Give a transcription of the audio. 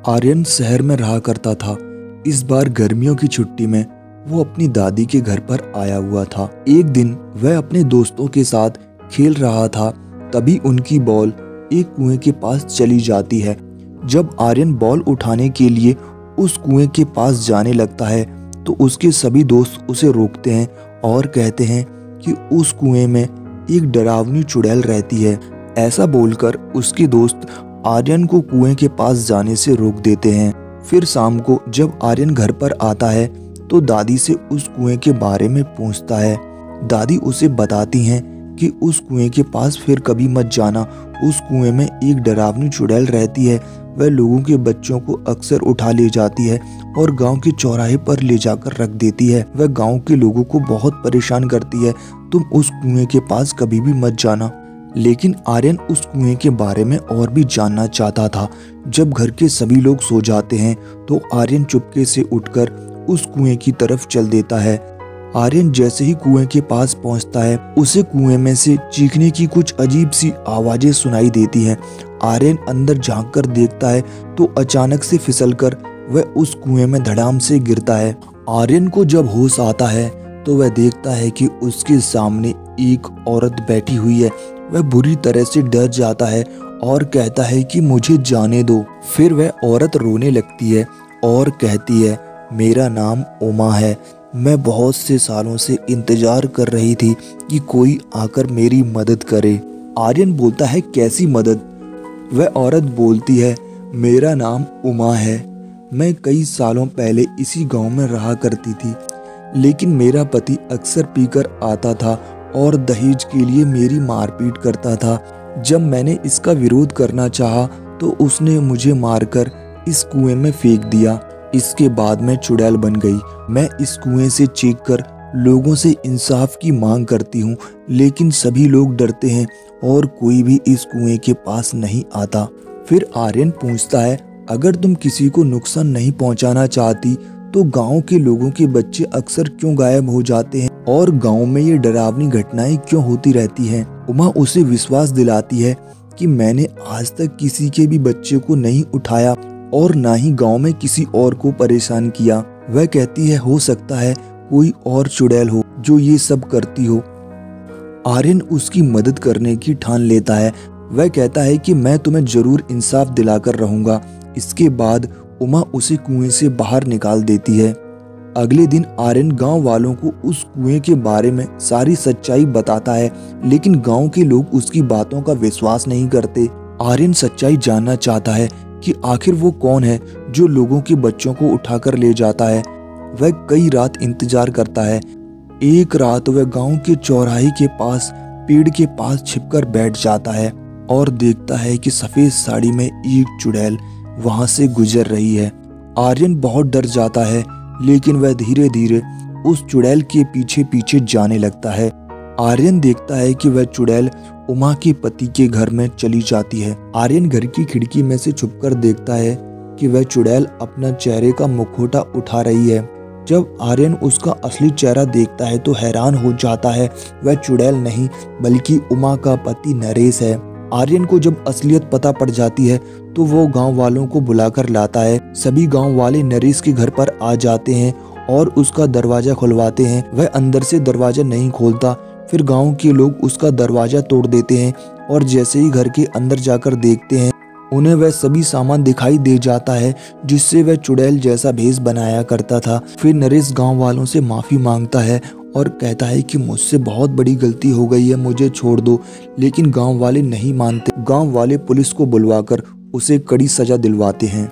आर्यन शहर में रहा करता था। इस बार गर्मियों की छुट्टी में वो अपनी दादी के घर पर आया हुआ था। एक दिन वह अपने दोस्तों के साथ खेल रहा था, तभी उनकी बॉल एक कुएं के पास चली जाती है। जब आर्यन बॉल उठाने के लिए उस कुएं के पास जाने लगता है तो उसके सभी दोस्त उसे रोकते हैं और कहते हैं कि उस कुएं में एक डरावनी चुड़ैल रहती है। ऐसा बोलकर उसके दोस्त आर्यन को कुएं के पास जाने से रोक देते हैं। फिर शाम को जब आर्यन घर पर आता है तो दादी से उस कुएं के बारे में पूछता है। दादी उसे बताती हैं कि उस कुएं के पास फिर कभी मत जाना। उस कुएं में एक डरावनी चुड़ैल रहती है। वह लोगों के बच्चों को अक्सर उठा ले जाती है और गांव के चौराहे पर ले जाकर रख देती है। वह गांव के लोगों को बहुत परेशान करती है। तुम उस कुएं के पास कभी भी मत जाना। लेकिन आर्यन उस कुएं के बारे में और भी जानना चाहता था। जब घर के सभी लोग सो जाते हैं तो आर्यन चुपके से उठकर उस कुएं की तरफ चल देता है। आर्यन जैसे ही कुएं के पास पहुंचता है उसे कुएं में से चीखने की कुछ अजीब सी आवाजें सुनाई देती हैं। आर्यन अंदर झांक कर देखता है तो अचानक से फिसलकर वह उस कुएं में धड़ाम से गिरता है। आर्यन को जब होश आता है तो वह देखता है कि उसके सामने एक औरत बैठी हुई है। वह बुरी तरह से डर जाता है और कहता है कि मुझे जाने दो। फिर वह औरत रोने लगती है और कहती है, मेरा नाम उमा है। मैं बहुत से सालों से इंतजार कर रही थी कि कोई आकर मेरी मदद करे। आर्यन बोलता है, कैसी मदद? वह औरत बोलती है, मेरा नाम उमा है। मैं कई सालों पहले इसी गांव में रहा करती थी, लेकिन मेरा पति अक्सर पीकर आता था और दहेज के लिए मेरी मारपीट करता था। जब मैंने इसका विरोध करना चाहा तो उसने मुझे मारकर इस कुएं में फेंक दिया। इसके बाद मैं चुड़ैल बन गई। मैं इस कुएं से चीखकर लोगों से इंसाफ की मांग करती हूँ, लेकिन सभी लोग डरते हैं और कोई भी इस कुएं के पास नहीं आता। फिर आर्यन पूछता है, अगर तुम किसी को नुकसान नहीं पहुंचाना चाहती तो गांव के लोगों के बच्चे अक्सर क्यों गायब हो जाते हैं और गांव में ये डरावनी घटनाएं क्यों होती रहती हैं? उमा उसे विश्वास दिलाती है कि मैंने आज तक किसी के भी बच्चे को नहीं उठाया और ना ही गांव में किसी और को परेशान किया। वह कहती है, हो सकता है कोई और चुड़ैल हो जो ये सब करती हो। आर्यन उसकी मदद करने की ठान लेता है। वह कहता है कि मैं तुम्हें जरूर इंसाफ दिलाकर रहूंगा। इसके बाद उमा उसे कुएं से बाहर निकाल देती है। अगले दिन आर्यन गांव वालों को उस कुएं के बारे में सारी सच्चाई बताता है, लेकिन गांव के लोग उसकी बातों का विश्वास नहीं करते। आर्यन सच्चाई जानना चाहता है कि आखिर वो कौन है जो लोगों के बच्चों को उठाकर ले जाता है। वह कई रात इंतजार करता है। एक रात वह गांव के चौराहे के पास पेड़ के पास छिपकर बैठ जाता है और देखता है कि सफेद साड़ी में एक चुड़ैल वहां से गुजर रही है। आर्यन बहुत डर जाता है, लेकिन वह धीरे धीरे उस चुड़ैल के पीछे पीछे जाने लगता है। आर्यन देखता है कि वह चुड़ैल उमा के पति के घर में चली जाती है। आर्यन घर की खिड़की में से छुपकर देखता है कि वह चुड़ैल अपना चेहरे का मुखौटा उठा रही है। जब आर्यन उसका असली चेहरा देखता है तो हैरान हो जाता है। वह चुड़ैल नहीं बल्कि उमा का पति नरेश है। आर्यन को जब असलियत पता पड़ जाती है तो वो गांव वालों को बुलाकर लाता है। सभी गांव वाले नरेश के घर पर आ जाते हैं और उसका दरवाजा खुलवाते हैं। वह अंदर से दरवाजा नहीं खोलता। फिर गांव के लोग उसका दरवाजा तोड़ देते हैं और जैसे ही घर के अंदर जाकर देखते हैं उन्हें वह सभी सामान दिखाई दे जाता है जिससे वह चुड़ैल जैसा भेष बनाया करता था। फिर नरेश गांव वालों से माफी मांगता है और कहता है कि मुझसे बहुत बड़ी गलती हो गई है, मुझे छोड़ दो। लेकिन गांव वाले नहीं मानते। गांव वाले पुलिस को बुलवाकर उसे कड़ी सजा दिलवाते हैं।